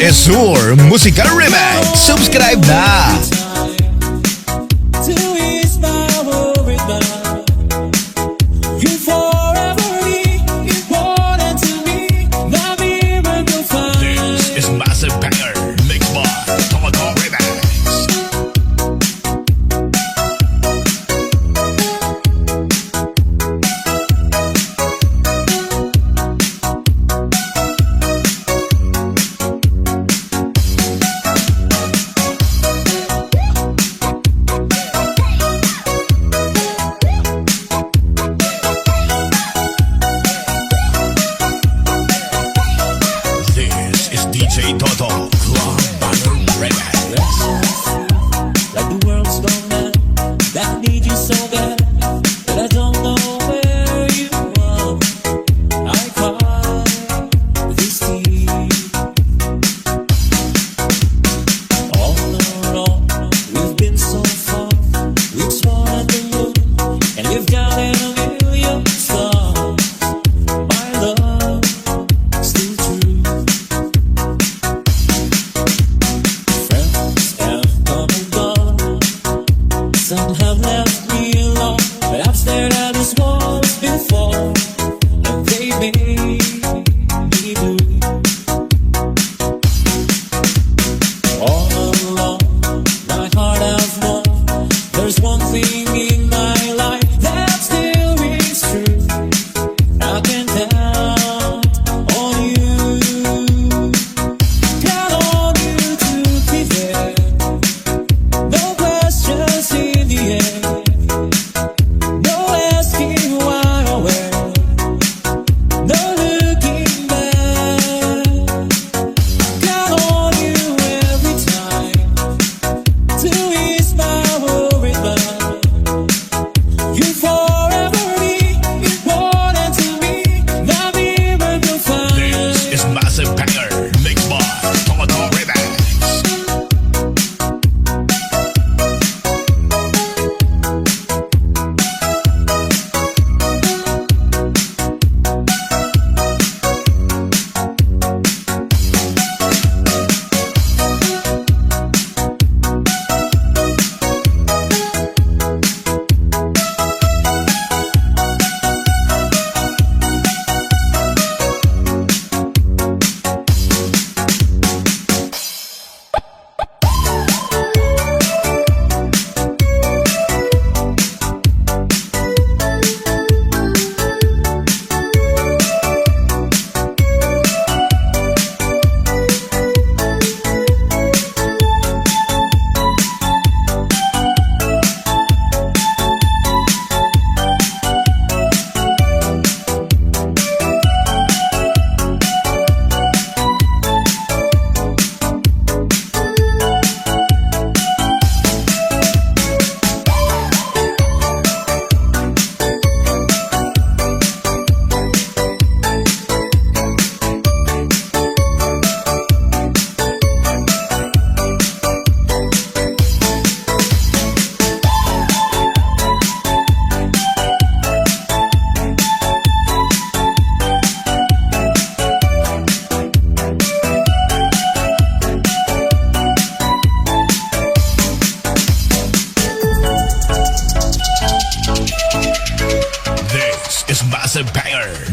is Zormusika Remix. Subscribe na!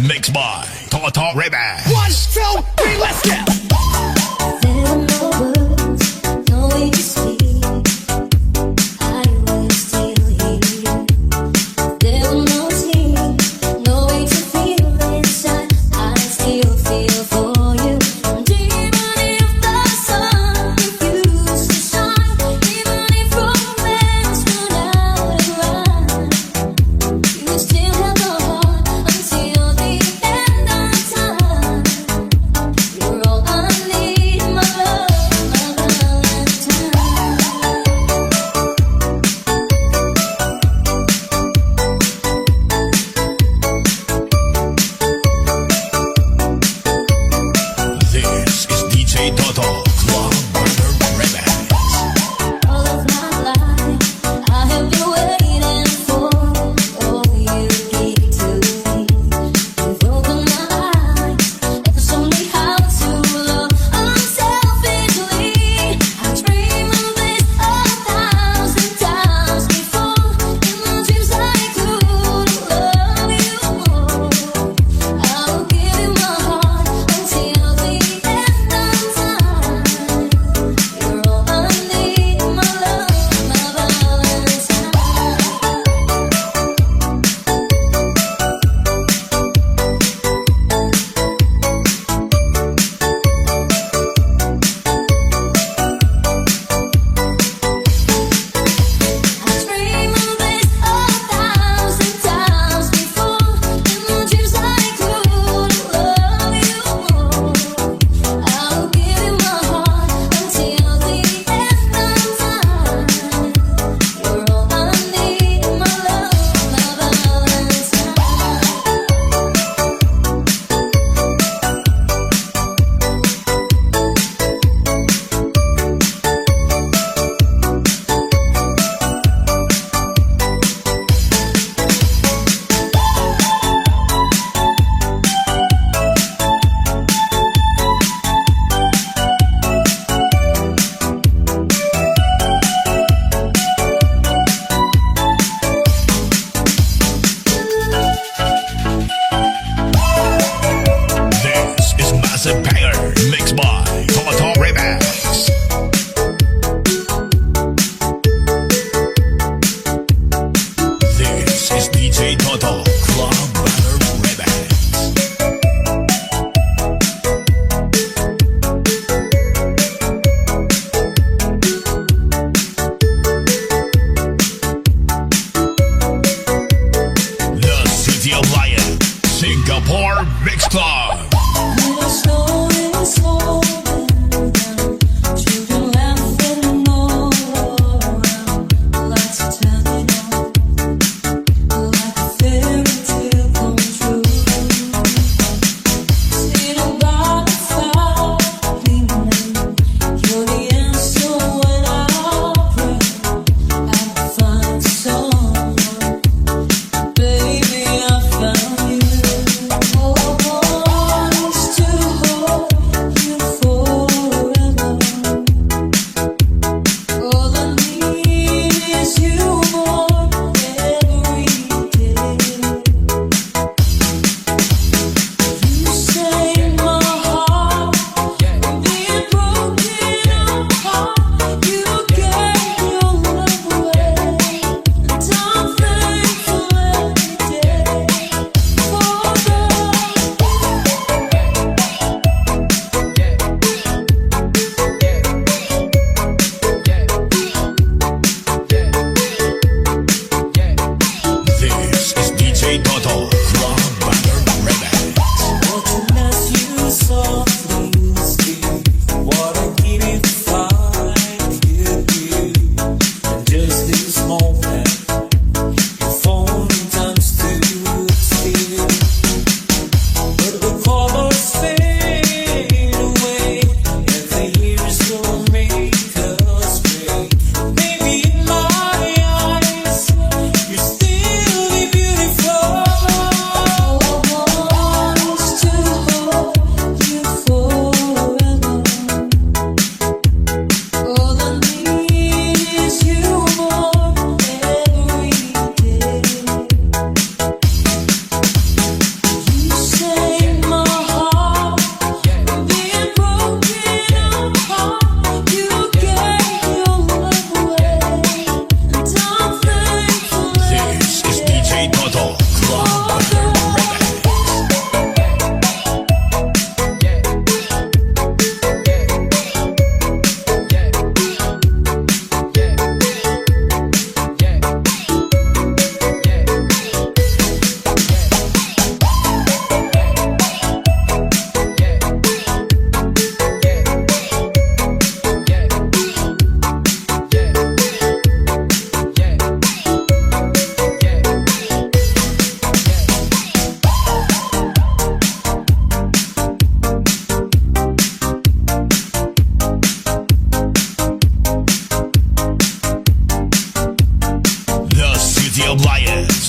Mixed by Toto Remix. 1, 2, 3, let's get. You're all I need, my love. Singapore Mix Club.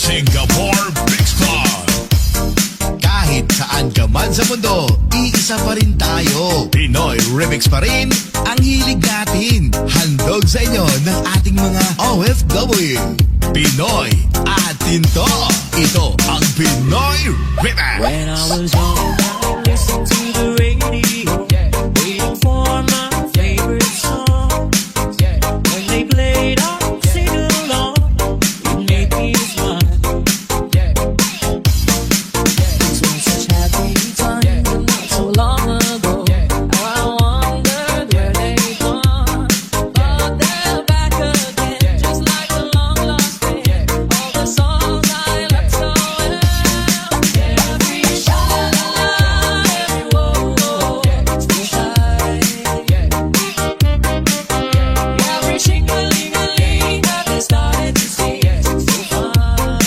Singapore Mix Club. Kahit saan ka man sa mundo, iisa pa rin tayo. Pinoy Remix pa rin ang hilig natin. Handog sa inyo ng ating mga OFW. Pinoy atin to. Ito ang Pinoy Remix. When I was young, I listened to the radio, waiting for my favorite song. When they played, I'd sing along. It made me smile. This was such happy times, and not so long ago. How I wondered where they'd gone, but they're back again, just like a long lost friend. All the songs I loved so well, every sha-la-la, every whoa-whoa, still shy. Every shing-a-ling-a-ling that they started to see, so fine.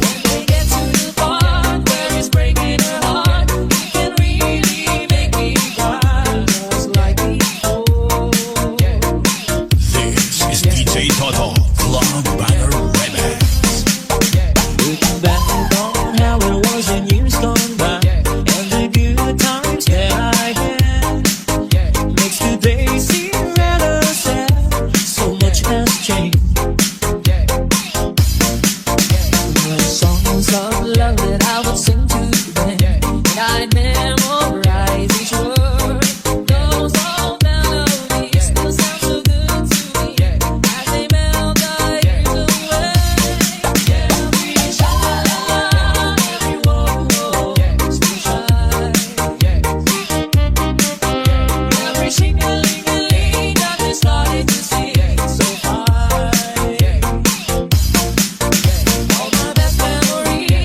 When they get to the part where it's breaking her heart, it can really make me cry, just like before. This is DJ Toto, Club Banger Remix. Looking back on how it was in years gone by, and the good times that I had, makes today seem rather sad. So much has changed. The songs of love that I would sing to them, and I'd memorize each word. Those old melodies still sound so good to me as they melt the years away. Every sha-la-la, every whoa-whoa, still shy. Every shing-a-ling-a-ling that they started to see, so fine. All my best memories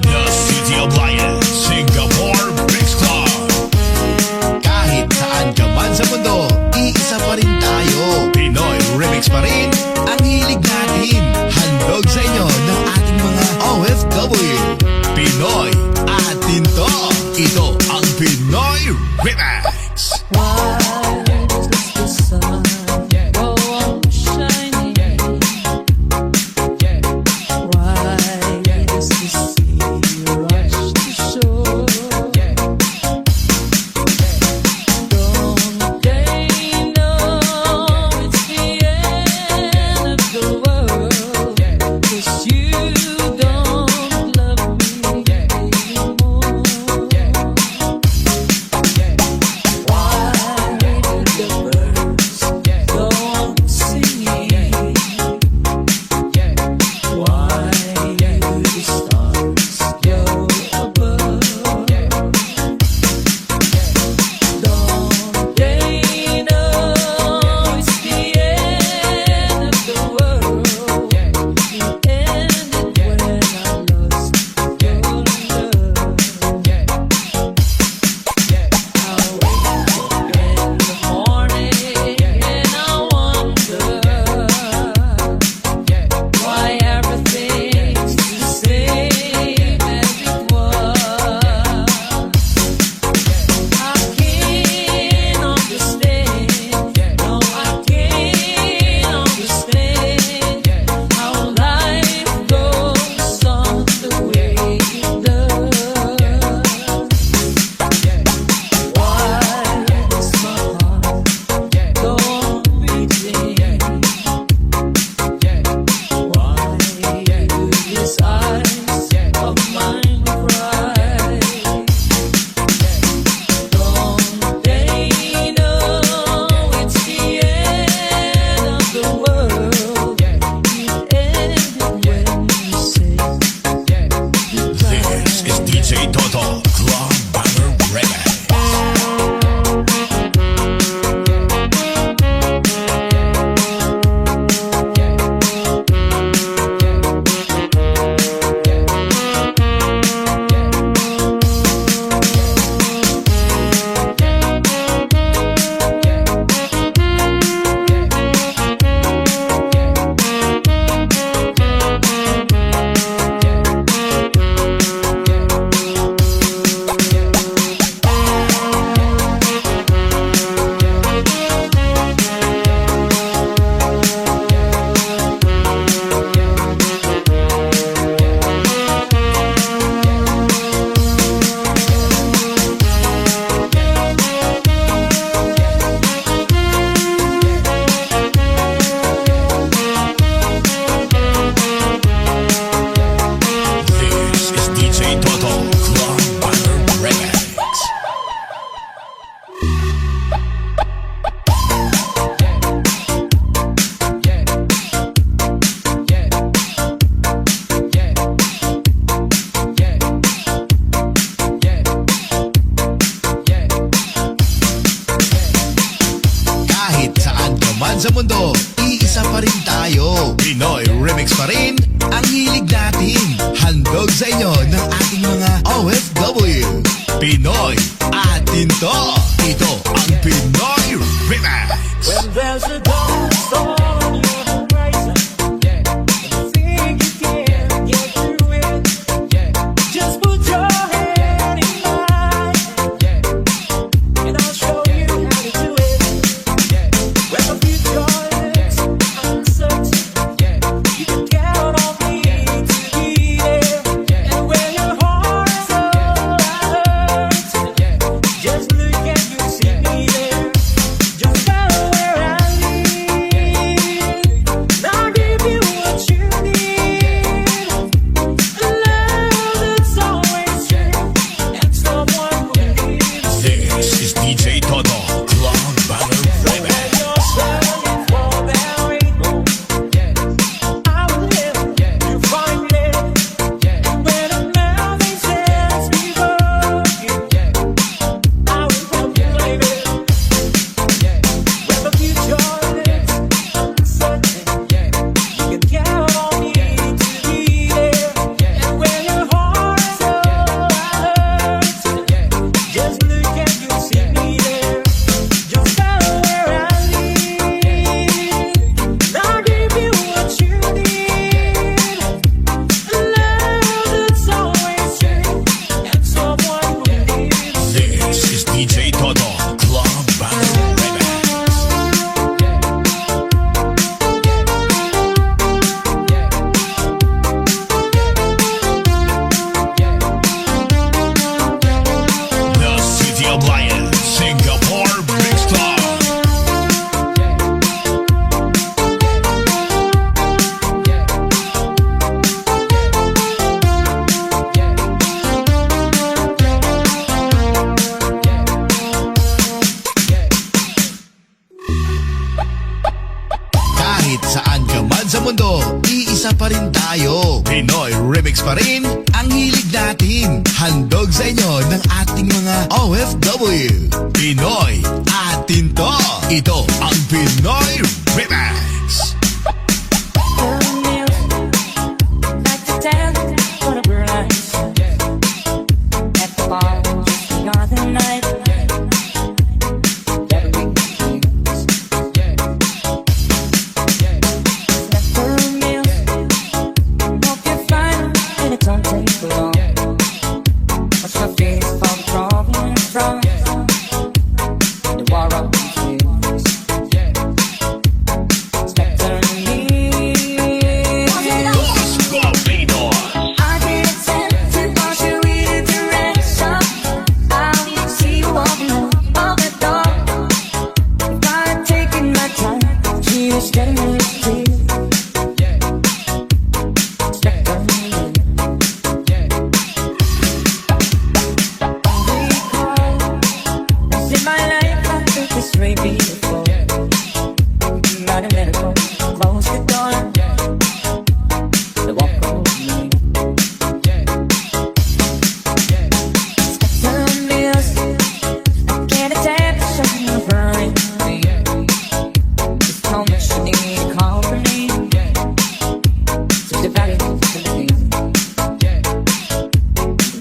The City of Lions, Singapore Mix Club. Kahit saan ka man sa mundo, iisa pa rin tayo. Pinoy Remix pa rin ang hilig natin. Handog sa inyo ng ating mga OFW. Pinoy atin to. Ito ang Pinoy Remix. Why does the sun go on shining? Why does the sea rush to shore? Don't they know it's the end of the world? 'Cause you don't love me anymore. Why did the birds go on singing? Why do the stars go above? Don't they know it's the end of the world? It ended when I lost your love. I wake up in the morning and I wonder why everything's the same as it was. I can't understand, no, I can't understand how life goes on the way it does. Why does my heart go on beating? Why do these eyes of mine cry? Don't they know it's the end of the world? It ended when you say This is DJ Toto, Club Banger Remix. This is DJ Toto, Club Banger Remix. Kahit saan ka man sa mundo, iisa pa rin tayo. Pinoy Remix pa rin ang hilig natin. Handog sa inyo ng ating mga OFW. Pinoy atin to. Ito ang Pinoy Remix. When there's a dark storm on your horizon, and you think you can't get through it, just put your hand in mine, and I'll show you how to do it. When the future looks uncertain, you can count on me to be there. And when your heart's all hurt, just look and you'll see me there. Just follow where I lead, and I'll give you what you need. A love that's always true, and someone who gives. This is DJ Toto, Club Banger When Remix. you're searching for that rainbow, I will help you find it. And when a mountain sets me broken, I will help you you'll see me there. Just follow where I lead. I'll give you what you need. A love that's always true, and someone who needs you. This is DJ Toto, Club Banger Remix. The City of Lions, Singapore Big Club. Kahit saan ka man sa mundo, iisa pa rin tayo. Pinoy Remix pa rin ang hilig natin. Handog sa inyo ng ating mga OFW. Pinoy, atin to. Ito ang Pinoy Remix. Like to dance for the girls at the bar just the other night. Don't take long. What's my face from problems from the war of fears? Spectre me. Dos Golpitos. I did attempt to push you either direction. I see you walking out the door. If I had taken my time, she was getting me still. Spectre me. In my life, I took this way before. Not a medical, close the door. The walk over me. Spectre meals, I can't adapt to something burning me. Just told me she needed company. So the value of the thing.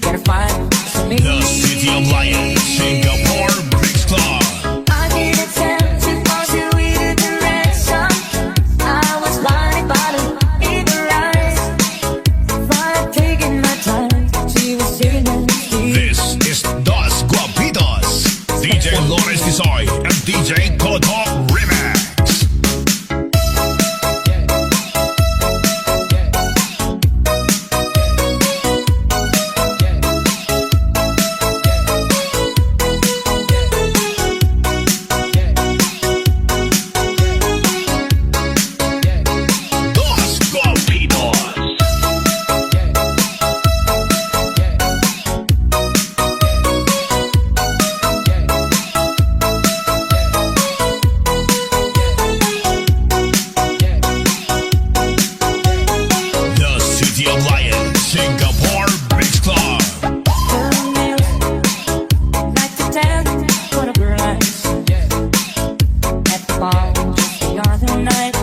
Gotta find some me. The City of Lions, Singapore Big Club. I did attempt to push you either direction. I was blinded by the in her eyes. If I had taken my time, she was sitting in the street. This is Dos Guapitos, DJ Lawrence Tisoy and DJ Toto Remix. Dos Guapitos. The City of Lions, Singapore Big Club. Like to dance for the girls at the bar just the other night.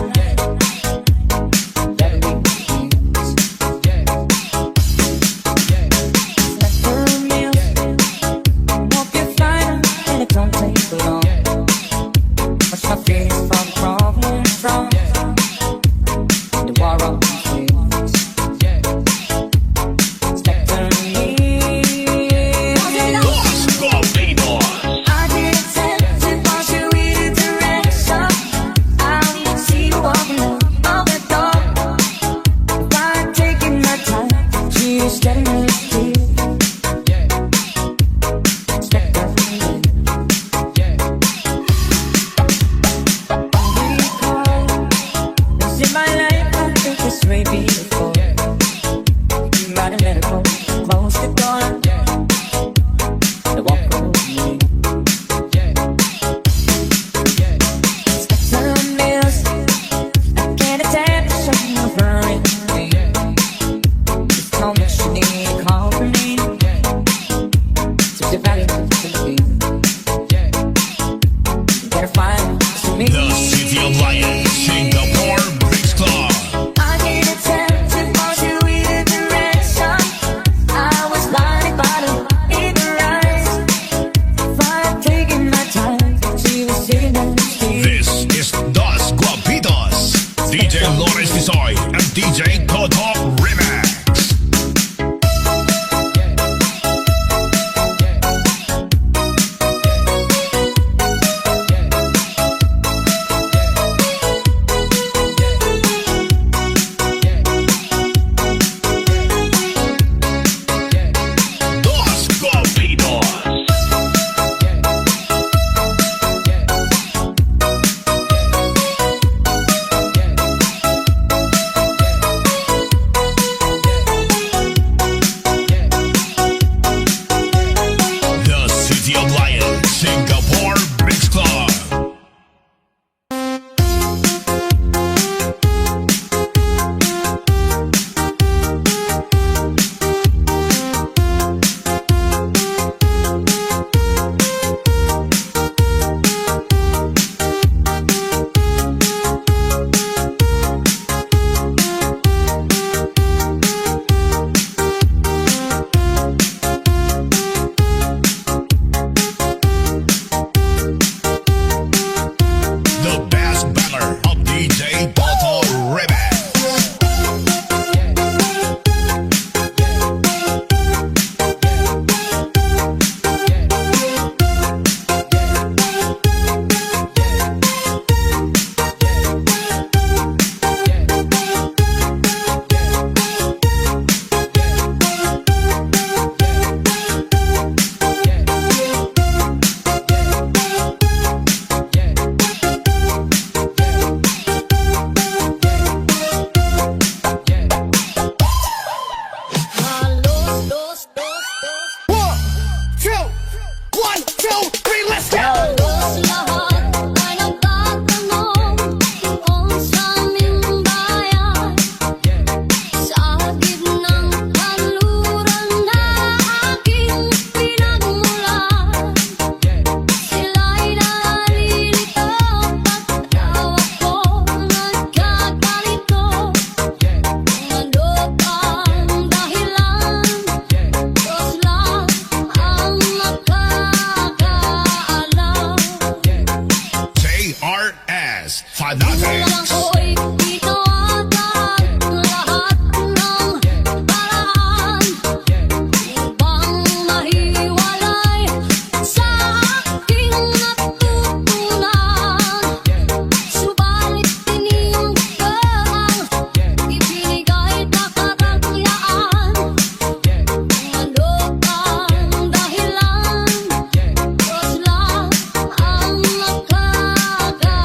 Hope you find her and it don't take long. What's my face from problems from the war of fears? Spectre me. Dos Guapitos. I did attempt to push you either direction. I see you walking out the door. If I had taken my time, she was getting me still. Spectre me. natin. Lang ko'y itawagan lahat ng paraan upang mahiwalay sa aking natutunan. Subalit tiniyong ka ang ibinigay na karangyaan. Ano ang dahilan? Diyos lang ang nakakaalam.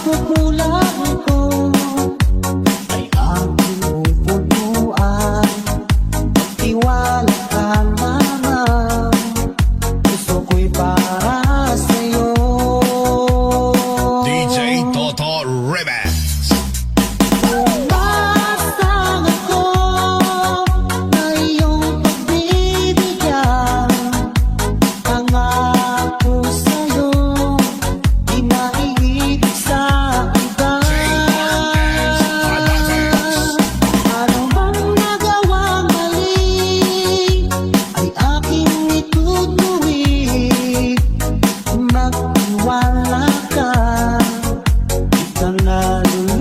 pagkukulang ko ay aking pupunuan. Magtiwala ka lamang, gusto ko'y para sa'yo. DJ Toto Remix. Umasang ako na iyong pagbibigyan. Pangako sa'yo, di maiibig sa iba. Ano bang nagawang mali ay aking itutuwid. Magtiwala ka, di ka nalulungkot.